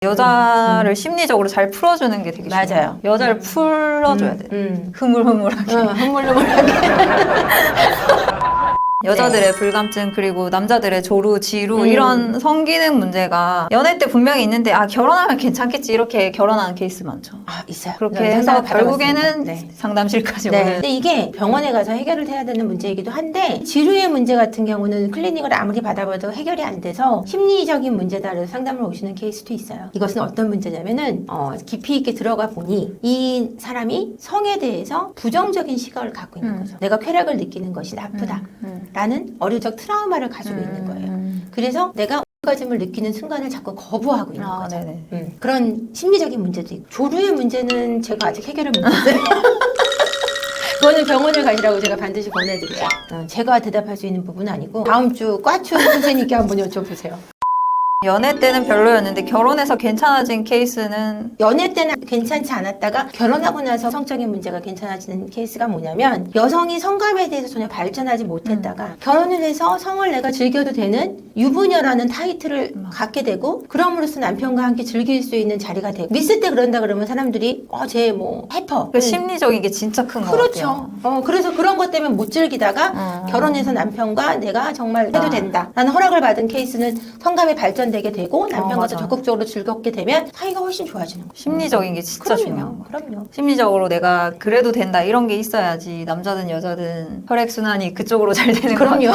여자를 심리적으로 잘 풀어주는 게 되게 중요해요. 맞아요. 여자를 풀어줘야 돼. 흐물흐물하게. 흐물흐물하게. 여자들의 불감증 그리고 남자들의 조루, 지루 이런 성기능 문제가 연애 때 분명히 있는데 결혼하면 괜찮겠지 이렇게 결혼하는 케이스 많죠. 있어요. 그렇게 해서 결국에는 상담실까지 오는. 근데 이게 병원에 가서 해결을 해야 되는 문제이기도 한데 지루의 문제 같은 경우는 클리닉을 아무리 받아봐도 해결이 안 돼서 심리적인 문제다 그래서 상담을 오시는 케이스도 있어요. 이것은 어떤 문제냐면은 깊이 있게 들어가 보니 이 사람이 성에 대해서 부정적인 시각을 갖고 있는 거죠. 내가 쾌락을 느끼는 것이 나쁘다. 라는 어려적 트라우마를 가지고 있는 거예요. 그래서 내가 orgasm을 느끼는 순간을 자꾸 거부하고 있는 거죠. 그런 심리적인 문제도 있고 조루의 문제는 제가 아직 해결을 못했어요. 그거는 병원을 가시라고 제가 반드시 권해드려요. 제가 대답할 수 있는 부분은 아니고 다음 주 과추 선생님께 한번 여쭤보세요. 연애 때는 별로였는데 결혼해서 괜찮아진 케이스는 연애 때는 괜찮지 않았다가 결혼하고 나서 성적인 문제가 괜찮아지는 케이스가 뭐냐면 여성이 성감에 대해서 전혀 발전하지 못했다가 결혼을 해서 성을 내가 즐겨도 되는 유부녀라는 타이틀을 갖게 되고 그럼으로써 남편과 함께 즐길 수 있는 자리가 되고 미스 때 그런다 그러면 사람들이 쟤 뭐 해퍼 심리적인 게 진짜 큰 거 같아요. 그렇죠. 그래서 그런 것 때문에 못 즐기다가 결혼해서 남편과 내가 정말 해도 된다 라는 허락을 받은 케이스는 성감이 발전되게 되고 남편과 더 적극적으로 즐겁게 되면 사이가 훨씬 좋아지는 거죠. 심리적인 게 진짜 중요한 거. 그럼요. 심리적으로 내가 그래도 된다 이런 게 있어야지 남자든 여자든 혈액순환이 그쪽으로 잘 되는 거 같아요.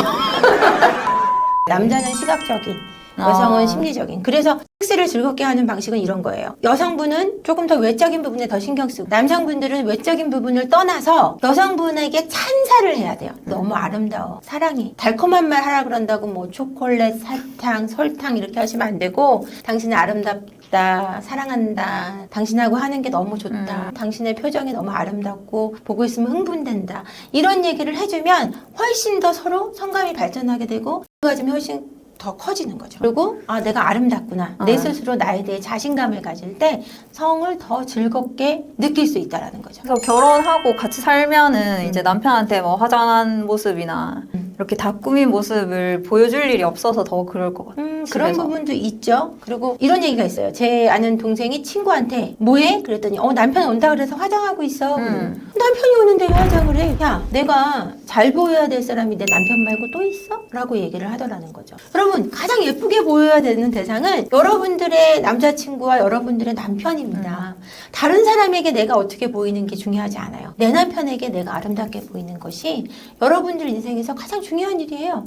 남자는 시각적인, 여성은 심리적인. 그래서 섹스를 즐겁게 하는 방식은 이런 거예요. 여성분은 조금 더 외적인 부분에 더 신경 쓰고 남성분들은 외적인 부분을 떠나서 여성분에게 찬사를 해야 돼요. 너무 아름다워. 사랑해. 달콤한 말 하라 그런다고 뭐 초콜릿, 사탕, 설탕 이렇게 하시면 안 되고 당신은 아름답다. 사랑한다. 당신하고 하는 게 너무 좋다. 당신의 표정이 너무 아름답고 보고 있으면 흥분된다. 이런 얘기를 해주면 훨씬 더 서로 성감이 발전하게 되고 가지면 훨씬 더 커지는 거죠. 그리고 내가 아름답구나. 내 스스로 나에 대해 자신감을 가질 때 성을 더 즐겁게 느낄 수 있다라는 거죠. 그래서 결혼하고 같이 살면은 이제 남편한테 뭐 화장한 모습이나 이렇게 다 꾸민 모습을 보여줄 일이 없어서 더 그럴 것 같아요. 그런 부분도 있죠. 그리고 이런 얘기가 있어요. 제 아는 동생이 친구한테 뭐해? 그랬더니 남편 온다 그래서 화장하고 있어. 남편이 오는데 왜 화장을 해? 야, 내가 잘 보여야 될 사람이 내 남편 말고 또 있어? 라고 얘기를 하더라는 거죠. 여러분, 가장 예쁘게 보여야 되는 대상은 여러분들의 남자친구와 여러분들의 남편입니다. 다른 사람에게 내가 어떻게 보이는 게 중요하지 않아요. 내 남편에게 내가 아름답게 보이는 것이 여러분들 인생에서 가장 중요한 일이에요.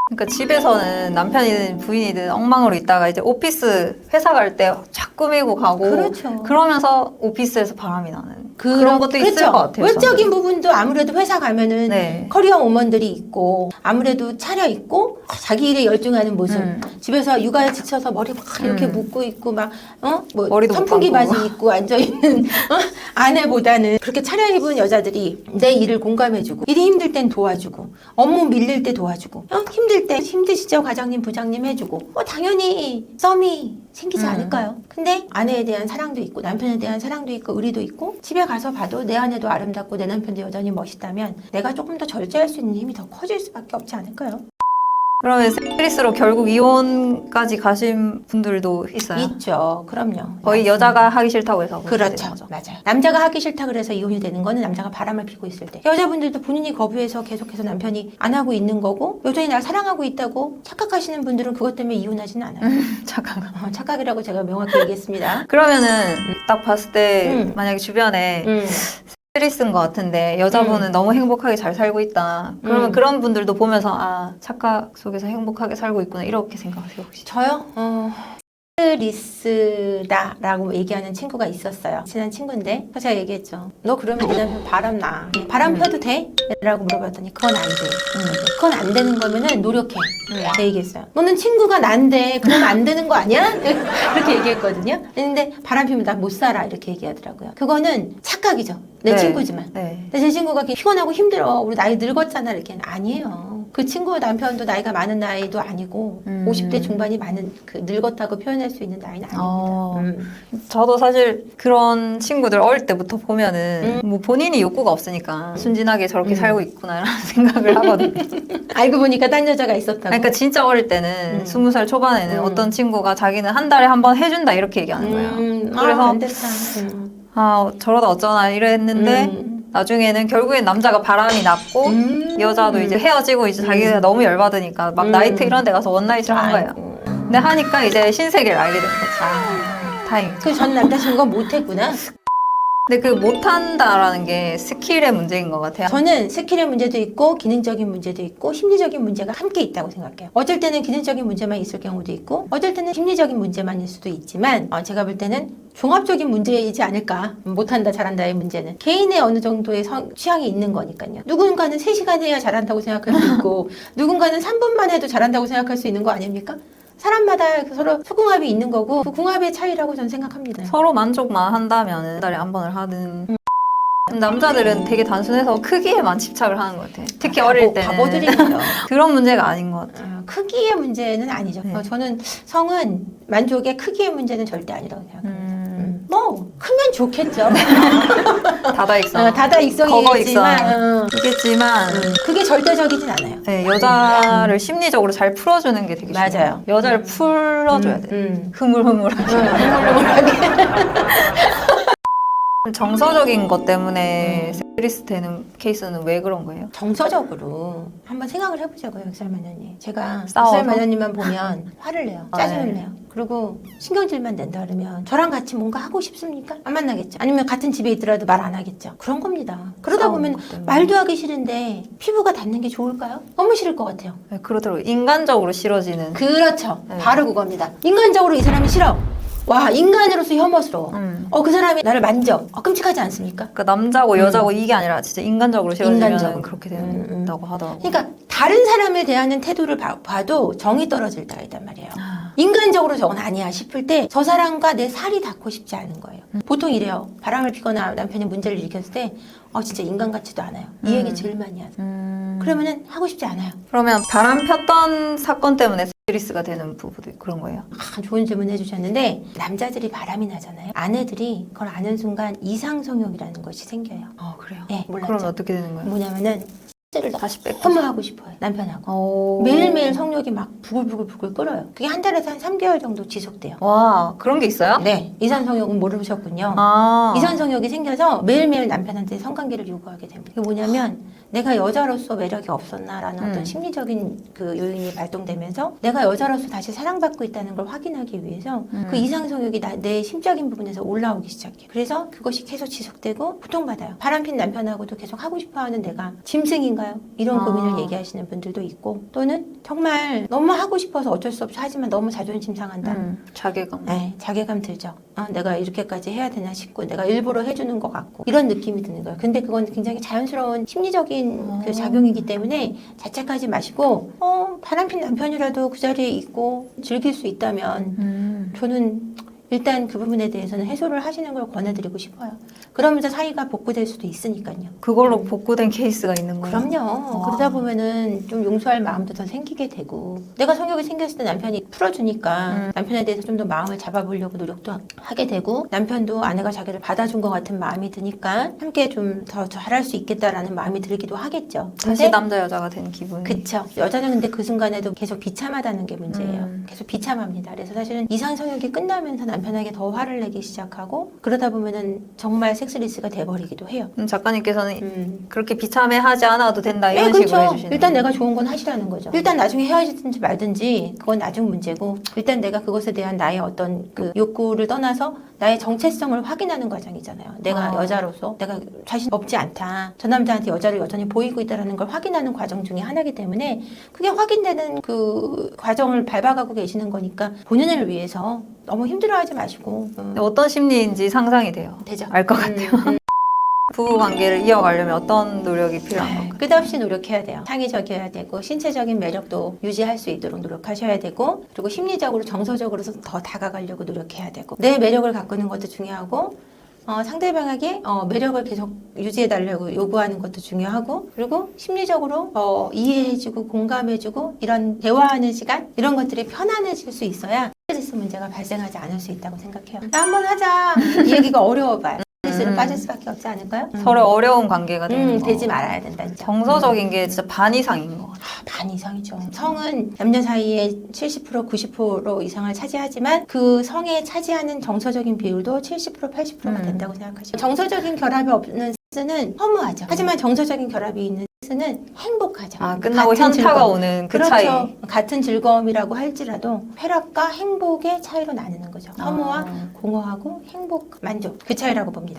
그러니까 집에서는 남편이든 부인이든 엉망으로 있다가 이제 오피스 회사 갈 때 쫙 꾸미고 가고 그렇죠. 그러면서 오피스에서 바람이 나는 그런 것도 있을 것 같아요. 외적인 부분도 아무래도 회사 가면은 커리어 우먼들이 있고 아무래도 차려입고 자기 일에 열중하는 모습 집에서 육아에 지쳐서 머리 막 이렇게 묶고 있고 막 머리도 선풍기 바지 입고 앉아있는 아내보다는 그렇게 차려입은 여자들이 내 일을 공감해주고 일이 힘들 땐 도와주고 업무 밀릴 때 도와주고 힘들 때 힘드시죠 과장님 부장님 해주고 당연히 썸이 생기지 않을까요? 근데 아내에 대한 사랑도 있고 남편에 대한 사랑도 있고 의리도 있고 집에 가서 봐도 내 아내도 아름답고 내 남편도 여전히 멋있다면 내가 조금 더 절제할 수 있는 힘이 더 커질 수밖에 없지 않을까요? 그러면 스트레스로 결국 이혼까지 가신 분들도 있어요? 있죠. 그럼요. 거의 맞습니다. 여자가 하기 싫다고 해서 그렇죠. 맞아요. 남자가 하기 싫다 그래서 이혼이 되는 거는 남자가 바람을 피고 있을 때 여자분들도 본인이 거부해서 계속해서 남편이 안 하고 있는 거고 여전히 날 사랑하고 있다고 착각하시는 분들은 그것 때문에 이혼하지는 않아요. 착각이라고 제가 명확히 얘기했습니다. 그러면은 딱 봤을 때 만약에 주변에 스트레스인 것 같은데 여자분은 너무 행복하게 잘 살고 있다. 그러면 그런 분들도 보면서 착각 속에서 행복하게 살고 있구나 이렇게 생각하세요 혹시? 저요? 스트리스다 라고 얘기하는 친구가 있었어요. 친한 친구인데 제가 얘기했죠. 너 그러면 네 남편 바람나. 바람 펴도 돼? 라고 물어봤더니 그건 안 돼. 그건 안 되는 거면은 노력해. 제가 얘기했어요. 너는 친구가 난데 그러면 안 되는 거 아니야? 그렇게 얘기했거든요. 근데 바람 피면 나 못 살아 이렇게 얘기하더라고요. 그거는 착각이죠. 내 친구지만. 근데 제 친구가 피곤하고 힘들어. 우리 나이 늙었잖아. 이렇게 아니에요. 그 친구 남편도 나이가 많은 나이도 아니고 50대 중반이 많은 그 늙었다고 표현할 수 있는 나이는 아닙니다. 저도 사실 그런 친구들 어릴 때부터 보면은 뭐 본인이 욕구가 없으니까 순진하게 저렇게 살고 있구나라는 생각을 하거든요. 알고 보니까 딴 여자가 있었다고. 그러니까 진짜 어릴 때는 20살 초반에는 어떤 친구가 자기는 한 달에 한 번 해준다 이렇게 얘기하는 거예요. 그래서 안 됐다. 저러다 어쩌나 이랬는데 나중에는 결국엔 남자가 바람이 났고 여자도 이제 헤어지고 이제 자기가 너무 열받으니까 막 나이트 이런 데 가서 원나잇을 한 거예요. 근데 하니까 이제 신세계를 알게 된 거죠. 다행. 그 전 남자친구가 못했구나. 근데 그 못한다라는 게 스킬의 문제인 것 같아요. 저는 스킬의 문제도 있고 기능적인 문제도 있고 심리적인 문제가 함께 있다고 생각해요. 어쩔 때는 기능적인 문제만 있을 경우도 있고 어쩔 때는 심리적인 문제만일 수도 있지만 제가 볼 때는 종합적인 문제이지 않을까. 못한다 잘한다의 문제는 개인의 어느 정도의 취향이 있는 거니까요. 누군가는 3시간 해야 잘한다고 생각할 수 있고 누군가는 3분만 해도 잘한다고 생각할 수 있는 거 아닙니까? 사람마다 서로 소궁합이 있는 거고 그 궁합의 차이라고 저는 생각합니다. 서로 만족만 한다면 한 달에 한 번을 하든 남자들은 되게 단순해서 크기에만 집착을 하는 것 같아요. 특히 어릴 때는 바보들이에요. 그런 문제가 아닌 것 같아요. 크기의 문제는 아니죠. 네. 저는 성은 만족의 크기의 문제는 절대 아니라고 생각해요. 뭐 크면 좋겠죠. 다다익선. 다다익선이겠지만 있겠지만 그게 절대적이진 않아요. 네, 여자를 심리적으로 잘 풀어주는 게 되게 중요해요. 맞아요. 여자를 풀어줘야 돼요. 흐물흐물하게. 정서적인 것 때문에 섹스리스 되는 케이스는 왜 그런 거예요? 정서적으로 한번 생각을 해보자고요, 엑셀 마녀님. 제가 싸워서? 엑셀 마녀님만 보면 화를 내요. 짜증을 네. 내요. 그리고 신경질만 낸다 그러면 저랑 같이 뭔가 하고 싶습니까? 안 만나겠죠. 아니면 같은 집에 있더라도 말 안 하겠죠. 그런 겁니다. 그러다 보면 말도 하기 싫은데 피부가 닿는 게 좋을까요? 너무 싫을 것 같아요. 네, 그러더라고요. 인간적으로 싫어지는. 그렇죠. 네. 바로 그겁니다. 인간적으로 이 사람이 싫어. 와, 인간으로서 혐오스러워. 그 사람이 나를 만져. 끔찍하지 않습니까? 그러니까 남자고 여자고 이게 아니라 진짜 인간적으로 싫어지면 인간적으로. 그렇게 된다고 하더라고요. 그러니까 다른 사람을 대하는 태도를 봐도 정이 떨어질 때가 있단 말이에요. 인간적으로 저건 아니야 싶을 때 저 사람과 내 살이 닿고 싶지 않은 거예요. 보통 이래요. 바람을 피거나 남편이 문제를 일으켰을 때 진짜 인간 같지도 않아요. 이 얘기 제일 많이 하죠. 그러면은 하고 싶지 않아요. 그러면 바람 폈던 사건 때문에 섹스리스가 되는 부부도 그런 거예요? 좋은 질문 해주셨는데 남자들이 바람이 나잖아요. 아내들이 그걸 아는 순간 이상성욕이라는 것이 생겨요. 그래요? 네, 몰랐죠. 그러면 어떻게 되는 거예요? 뭐냐면은 를 다시 뺏고 험하고 싶어요. 남편하고. 매일매일 성욕이 막 부글부글 끓어요. 그게 한 달에서 한 3개월 정도 지속돼요. 와, 그런 게 있어요? 네. 이산성욕은 모르셨군요. 이산성욕이 생겨서 매일매일 남편한테 성관계를 요구하게 됩니다. 그게 뭐냐면 내가 여자로서 매력이 없었나라는 어떤 심리적인 그 요인이 발동되면서 내가 여자로서 다시 사랑받고 있다는 걸 확인하기 위해서 그 이상성욕이 내 심적인 부분에서 올라오기 시작해요. 그래서 그것이 계속 지속되고 고통받아요. 바람핀 남편하고도 계속 하고 싶어하는 내가 짐승인가요? 이런 고민을 얘기하시는 분들도 있고 또는 정말 너무 하고 싶어서 어쩔 수 없이 하지만 너무 자존심 상한다. 자괴감. 네, 자괴감 들죠. 내가 이렇게까지 해야 되나 싶고 내가 일부러 해주는 것 같고 이런 느낌이 드는 거예요. 근데 그건 굉장히 자연스러운 심리적인 그 작용이기 때문에 자책하지 마시고 바람핀 남편이라도 그 자리에 있고 즐길 수 있다면 저는 일단 그 부분에 대해서는 해소를 하시는 걸 권해드리고 싶어요. 그러면서 사이가 복구될 수도 있으니까요. 그걸로 복구된 케이스가 있는 거예요? 그럼요. 그러다 보면은 좀 용서할 마음도 더 생기게 되고 내가 성욕이 생겼을 때 남편이 풀어주니까 남편에 대해서 좀 더 마음을 잡아보려고 노력도 하게 되고 남편도 아내가 자기를 받아준 것 같은 마음이 드니까 함께 좀 더 잘할 수 있겠다라는 마음이 들기도 하겠죠. 다시 남자 여자가 된 기분. 그쵸. 여자는 근데 그 순간에도 계속 비참하다는 게 문제예요. 계속 비참합니다. 그래서 사실은 이상 성욕이 끝나면서 남편에게 더 화를 내기 시작하고 그러다 보면은 정말 섹스리스가 돼버리기도 해요. 작가님께서는 그렇게 비참해하지 않아도 된다 이런 그렇죠. 식으로 해주시는 일단 내가 좋은 건 하시라는 거죠. 일단 나중에 헤어지든지 말든지 그건 나중 문제고 일단 내가 그것에 대한 나의 어떤 그 욕구를 떠나서 나의 정체성을 확인하는 과정이잖아요. 내가 여자로서 내가 자신 없지 않다. 저 남자한테 여자를 여전히 보이고 있다는 걸 확인하는 과정 중에 하나이기 때문에 그게 확인되는 그 과정을 밟아가고 계시는 거니까 본인을 위해서 너무 힘들어하지 마시고 어떤 심리인지 상상이 돼요. 되죠. 알 것 같아요. 부부 관계를 이어가려면 어떤 노력이 필요한 건가요? 끝없이 노력해야 돼요. 창의적이어야 되고 신체적인 매력도 유지할 수 있도록 노력하셔야 되고 그리고 심리적으로 정서적으로 더 다가가려고 노력해야 되고 내 매력을 가꾸는 것도 중요하고 상대방에게 매력을 계속 유지해달라고 요구하는 것도 중요하고, 그리고 심리적으로 이해해주고 공감해주고 이런 대화하는 시간 이런 것들이 편안해질 수 있어야 스트레스 문제가 발생하지 않을 수 있다고 생각해요. 나 한번 하자. 이 얘기가 어려워봐요. 스트레스로 빠질 수밖에 없지 않을까요? 서로 어려운 관계가 되는 거. 되지 말아야 된다. 진짜. 정서적인 게 진짜 반 이상인 것 같아요. 반 이상이죠. 성은 남녀 사이에 70% 90% 이상을 차지하지만 그 성에 차지하는 정서적인 비율도 70% 80%가 된다고 생각하시고, 정서적인 결합이 없는 섹스는 허무하죠. 하지만 정서적인 결합이 있는 섹스는 행복하죠. 끝나고 같은 현타가 즐거움. 오는 그 그렇죠. 차이. 같은 즐거움이라고 할지라도 쾌락과 행복의 차이로 나누는 거죠. 허무와 공허하고 행복, 만족, 그 차이라고 봅니다.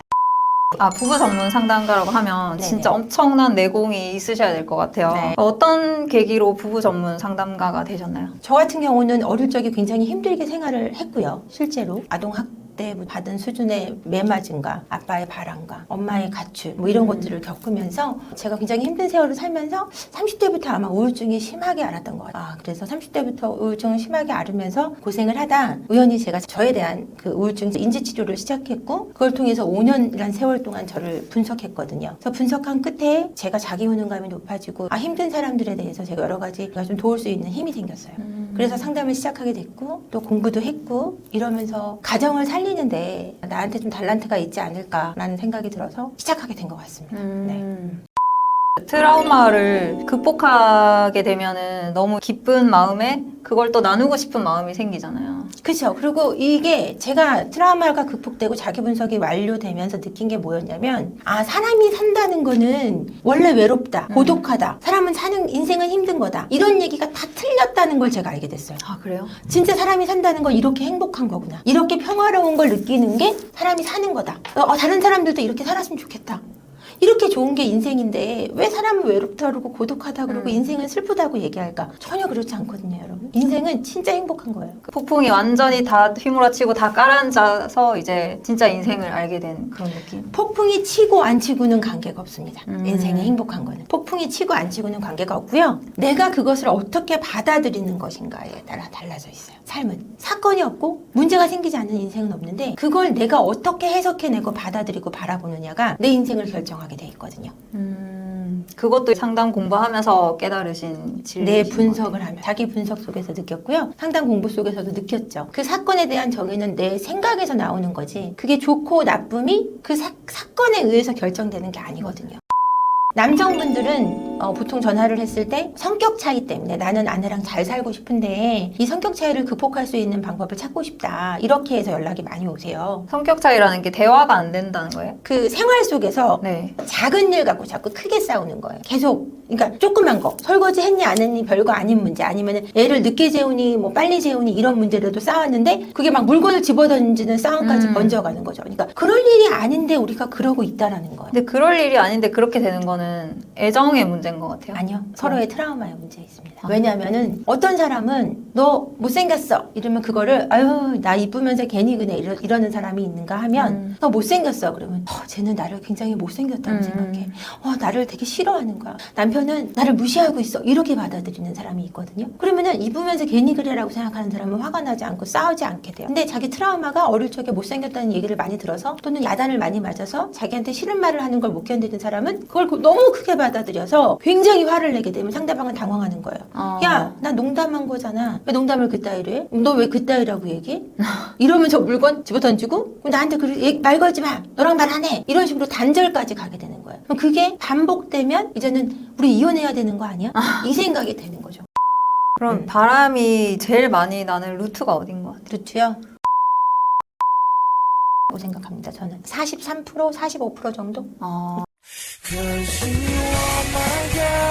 부부 전문 상담가라고 하면 네네. 진짜 엄청난 내공이 있으셔야 될 것 같아요. 네. 어떤 계기로 부부 전문 상담가가 되셨나요? 저 같은 경우는 어릴 적에 굉장히 힘들게 생활을 했고요. 실제로 아동학대 받은 수준의 매맞음과 아빠의 바람과 엄마의 가출 뭐 이런 것들을 겪으면서 제가 굉장히 힘든 세월을 살면서 30대부터 아마 우울증이 심하게 앓았던 것 같아요. 그래서 30대부터 우울증을 심하게 앓으면서 고생을 하다 우연히 제가 저에 대한 그 우울증 인지치료를 시작했고, 그걸 통해서 5년이란 세월 동안 저를 분석했거든요. 그래서 분석한 끝에 제가 자기 효능감이 높아지고 힘든 사람들에 대해서 제가 여러 가지 좀 도울 수 있는 힘이 생겼어요. 그래서 상담을 시작하게 됐고 또 공부도 했고 이러면서 가정을 살리는데 나한테 좀 달란트가 있지 않을까라는 생각이 들어서 시작하게 된 것 같습니다. 네. 트라우마를 극복하게 되면은 너무 기쁜 마음에 그걸 또 나누고 싶은 마음이 생기잖아요. 그렇죠. 그리고 이게 제가 트라우마가 극복되고 자기 분석이 완료되면서 느낀 게 뭐였냐면, 사람이 산다는 거는 원래 외롭다, 고독하다, 사람은 사는 인생은 힘든 거다, 이런 얘기가 다 틀렸다는 걸 제가 알게 됐어요. 그래요? 진짜 사람이 산다는 건 이렇게 행복한 거구나, 이렇게 평화로운 걸 느끼는 게 사람이 사는 거다. 다른 사람들도 이렇게 살았으면 좋겠다. 이렇게 좋은 게 인생인데 왜 사람은 외롭다 그러고 고독하다 그러고 인생은 슬프다고 얘기할까? 전혀 그렇지 않거든요, 여러분. 인생은 진짜 행복한 거예요. 그 폭풍이 완전히 다 휘몰아치고 다 깔아앉아서 이제 진짜 인생을 알게 된 그런 느낌. 폭풍이 치고 안 치고는 관계가 없습니다. 인생이 행복한 거는. 폭풍이 치고 안 치고는 관계가 없고요. 내가 그것을 어떻게 받아들이는 것인가에 따라 달라져 있어요. 삶은. 사건이 없고 문제가 생기지 않는 인생은 없는데, 그걸 내가 어떻게 해석해내고 받아들이고 바라보느냐가 내 인생을 결정하게 돼 있거든요. 그것도 상담 공부하면서 깨달으신 진리. 내 분석을 하면, 자기 분석 속에서 느꼈고요. 상담 공부 속에서도 느꼈죠. 그 사건에 대한 정의는 내 생각에서 나오는 거지, 그게 좋고 나쁨이 그 사건에 의해서 결정되는 게 아니거든요. 남성분들은 보통 전화를 했을 때 성격 차이 때문에 나는 아내랑 잘 살고 싶은데 이 성격 차이를 극복할 수 있는 방법을 찾고 싶다, 이렇게 해서 연락이 많이 오세요. 성격 차이라는 게 대화가 안 된다는 거예요? 그 생활 속에서 네. 작은 일 갖고 자꾸 크게 싸우는 거예요. 계속. 그러니까 조그만 거, 설거지 했니 안 했니 별거 아닌 문제, 아니면 애를 늦게 재우니 뭐 빨리 재우니 이런 문제라도 싸웠는데 그게 막 물건을 집어던지는 싸움까지 번져가는 거죠. 그러니까 그럴 일이 아닌데 우리가 그러고 있다라는 거예요. 근데 그럴 일이 아닌데 그렇게 되는 거는 애정의 문제인 것 같아요. 아니요. 서로의 트라우마의 문제 있습니다. 왜냐하면은 어떤 사람은 너 못생겼어 이러면 그거를 나 이쁘면서 괜히 그네 이러는 사람이 있는가 하면 너 못생겼어 그러면 쟤는 나를 굉장히 못생겼다고 생각해. 나를 되게 싫어하는 거야. 남편은 나를 무시하고 있어, 이렇게 받아들이는 사람이 있거든요. 그러면은 이쁘면서 괜히 그래라고 생각하는 사람은 화가 나지 않고 싸우지 않게 돼요. 근데 자기 트라우마가 어릴 적에 못생겼다는 얘기를 많이 들어서 또는 야단을 많이 맞아서 자기한테 싫은 말을 하는 걸 못 견디는 사람은 그걸 너무 크게 받아들여서 굉장히 화를 내게 되면 상대방은 당황하는 거예요. 야, 나 농담한 거잖아. 왜 농담을 그따위로 해? 너 왜 그따위라고 얘기해? 이러면서 물건 집어던지고 나한테 말 걸지 마. 너랑 말 안 해. 이런 식으로 단절까지 가게 되는 거예요. 그럼 그게 반복되면 이제는 우리 이혼해야 되는 거 아니야? 이 생각이 되는 거죠. 그럼 바람이 제일 많이 나는 루트가 어딘 것 같아요? 루트요? 생각합니다. 저는 43%, 45% 정도? Cause you are my girl.